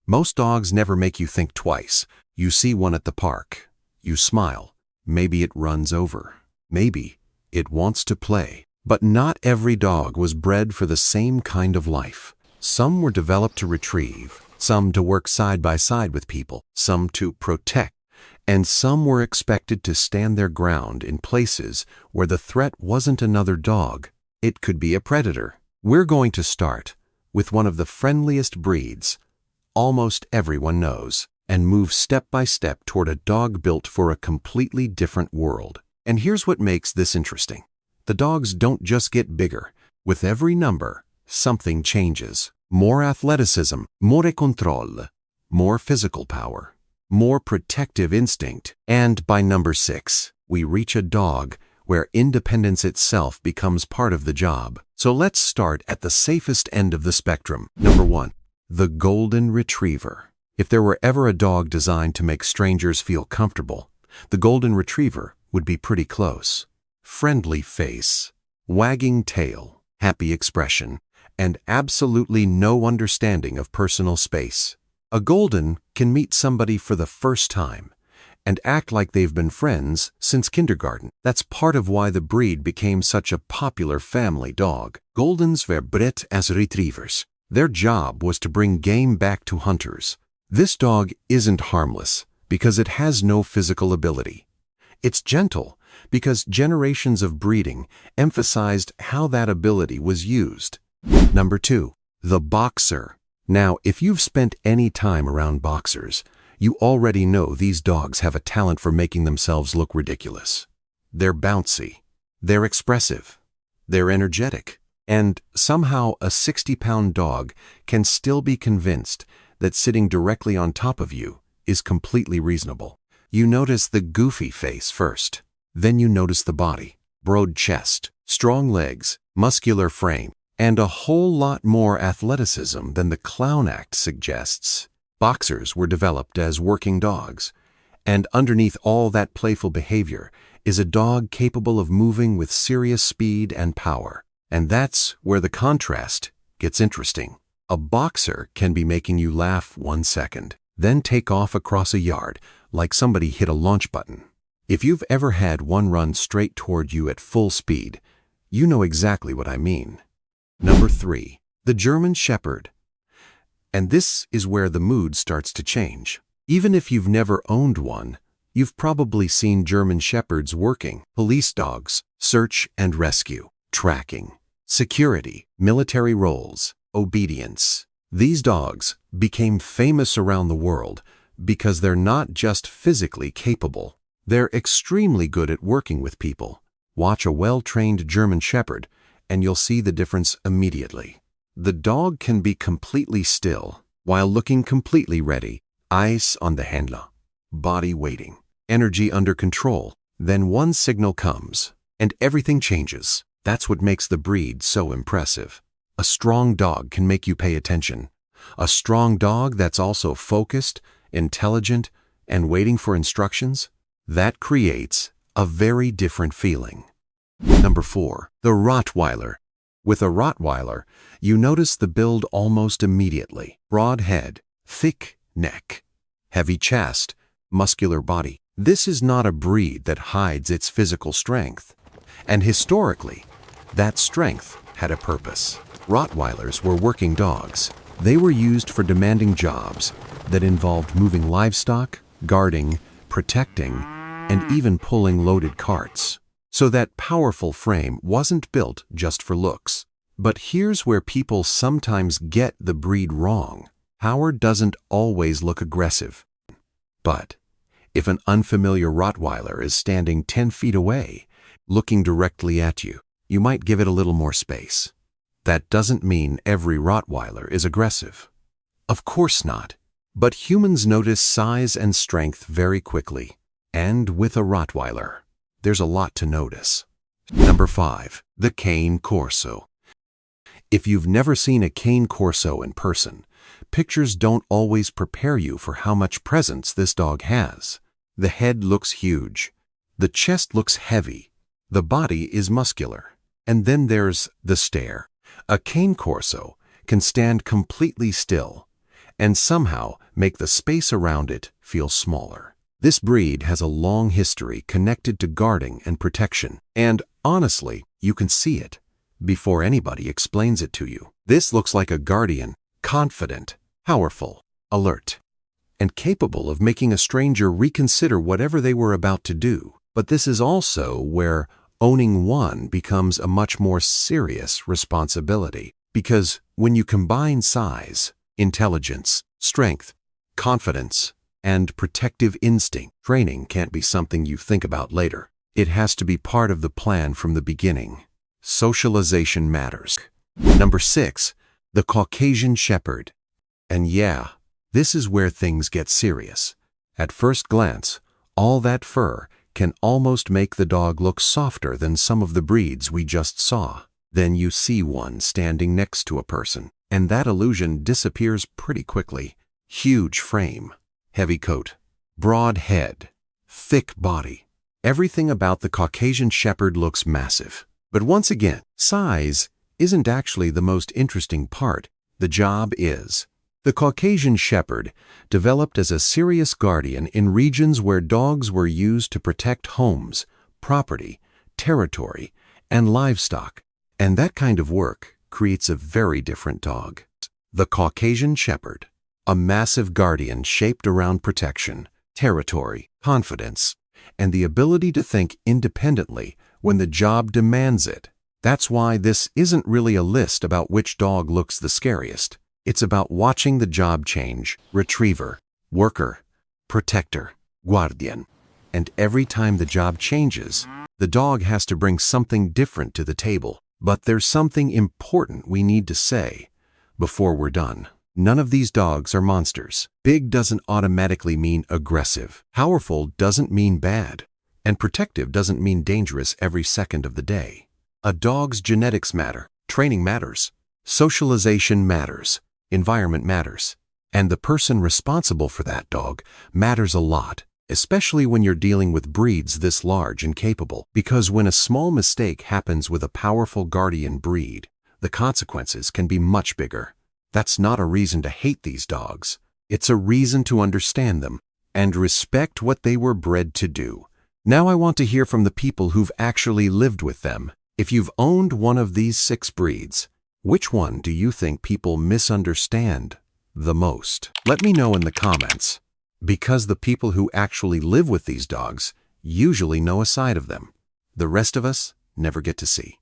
Most dogs never make you think twice. You see one at the park. You smile. Maybe it runs over. Maybe it wants to play. But not every dog was bred for the same kind of life. Some were developed to retrieve, some to work side by side with people, some to protect, and some were expected to stand their ground in places where the threat wasn't another dog. It could be a predator. We're going to start with one of the friendliest breeds almost everyone knows, and move step by step toward a dog built for a completely different world. And here's what makes this interesting. The dogs don't just get bigger. With every number, something changes. More athleticism, more control, more physical power, more protective instinct. And by number 6, we reach a dog where independence itself becomes part of the job. So let's start at the safest end of the spectrum. Number 1, the Golden Retriever. If there were ever a dog designed to make strangers feel comfortable, the Golden Retriever would be pretty close. Friendly face, wagging tail, happy expression, and absolutely no understanding of personal space. A Golden can meet somebody for the first time and act like they've been friends since kindergarten. That's part of why the breed became such a popular family dog. Goldens were bred as retrievers. Their job was to bring game back to hunters. This dog isn't harmless because it has no physical ability. It's gentle because generations of breeding emphasized how that ability was used. Number 2, the Boxer. Now, if you've spent any time around boxers, you already know these dogs have a talent for making themselves look ridiculous. They're bouncy, they're expressive, they're energetic, and somehow a 60-pound dog can still be convinced that sitting directly on top of you is completely reasonable. You notice the goofy face first. Then you notice the body, broad chest, strong legs, muscular frame, and a whole lot more athleticism than the clown act suggests. Boxers were developed as working dogs, and underneath all that playful behavior is a dog capable of moving with serious speed and power. And that's where the contrast gets interesting. A boxer can be making you laugh 1 second, then take off across a yard like somebody hit a launch button. If you've ever had one run straight toward you at full speed, you know exactly what I mean. Number 3, the German Shepherd. And this is where the mood starts to change. Even if you've never owned one, you've probably seen German Shepherds working. Police dogs, search and rescue, tracking, security, military roles, obedience. These dogs became famous around the world because they're not just physically capable. They're extremely good at working with people. Watch a well-trained German Shepherd, and you'll see the difference immediately. The dog can be completely still while looking completely ready. Eyes on the handler, body waiting, energy under control. Then one signal comes, and everything changes. That's what makes the breed so impressive. A strong dog can make you pay attention. A strong dog that's also focused, intelligent, and waiting for instructions. That creates a very different feeling. Number 4, the Rottweiler. With a Rottweiler, you notice the build almost immediately. Broad head, thick neck, heavy chest, muscular body. This is not a breed that hides its physical strength. And historically, that strength had a purpose. Rottweilers were working dogs. They were used for demanding jobs that involved moving livestock, guarding, protecting, and even pulling loaded carts. So that powerful frame wasn't built just for looks. But here's where people sometimes get the breed wrong. Power doesn't always look aggressive. But if an unfamiliar Rottweiler is standing 10 feet away, looking directly at you, you might give it a little more space. That doesn't mean every Rottweiler is aggressive. Of course not. But humans notice size and strength very quickly. And with a Rottweiler, there's a lot to notice. Number 5, the Cane Corso. If you've never seen a Cane Corso in person, pictures don't always prepare you for how much presence this dog has. The head looks huge. The chest looks heavy. The body is muscular. And then there's the stare. A Cane Corso can stand completely still, and somehow make the space around it feel smaller. This breed has a long history connected to guarding and protection, and honestly, you can see it before anybody explains it to you. This looks like a guardian, confident, powerful, alert, and capable of making a stranger reconsider whatever they were about to do. But this is also where owning one becomes a much more serious responsibility, because when you combine size, intelligence, strength, confidence, and protective instinct, training can't be something you think about later. It has to be part of the plan from the beginning. Socialization matters. Number 6, the Caucasian Shepherd. And yeah, this is where things get serious. At first glance, all that fur can almost make the dog look softer than some of the breeds we just saw. Then you see one standing next to a person, and that illusion disappears pretty quickly. Huge frame, heavy coat, broad head, thick body. Everything about the Caucasian Shepherd looks massive. But once again, size isn't actually the most interesting part. The job is. The Caucasian Shepherd developed as a serious guardian in regions where dogs were used to protect homes, property, territory, and livestock. And that kind of work creates a very different dog. The Caucasian Shepherd, a massive guardian shaped around protection, territory, confidence, and the ability to think independently when the job demands it. That's why this isn't really a list about which dog looks the scariest. It's about watching the job change: retriever, worker, protector, guardian. And every time the job changes, the dog has to bring something different to the table. But there's something important we need to say before we're done. None of these dogs are monsters. Big doesn't automatically mean aggressive. Powerful doesn't mean bad. And protective doesn't mean dangerous every second of the day. A dog's genetics matter, training matters, socialization matters, environment matters, and the person responsible for that dog matters a lot, especially when you're dealing with breeds this large and capable. Because when a small mistake happens with a powerful guardian breed, the consequences can be much bigger. That's not a reason to hate these dogs. It's a reason to understand them and respect what they were bred to do. Now I want to hear from the people who've actually lived with them. If you've owned one of these 6 breeds, which one do you think people misunderstand the most? Let me know in the comments, because the people who actually live with these dogs usually know a side of them the rest of us never get to see.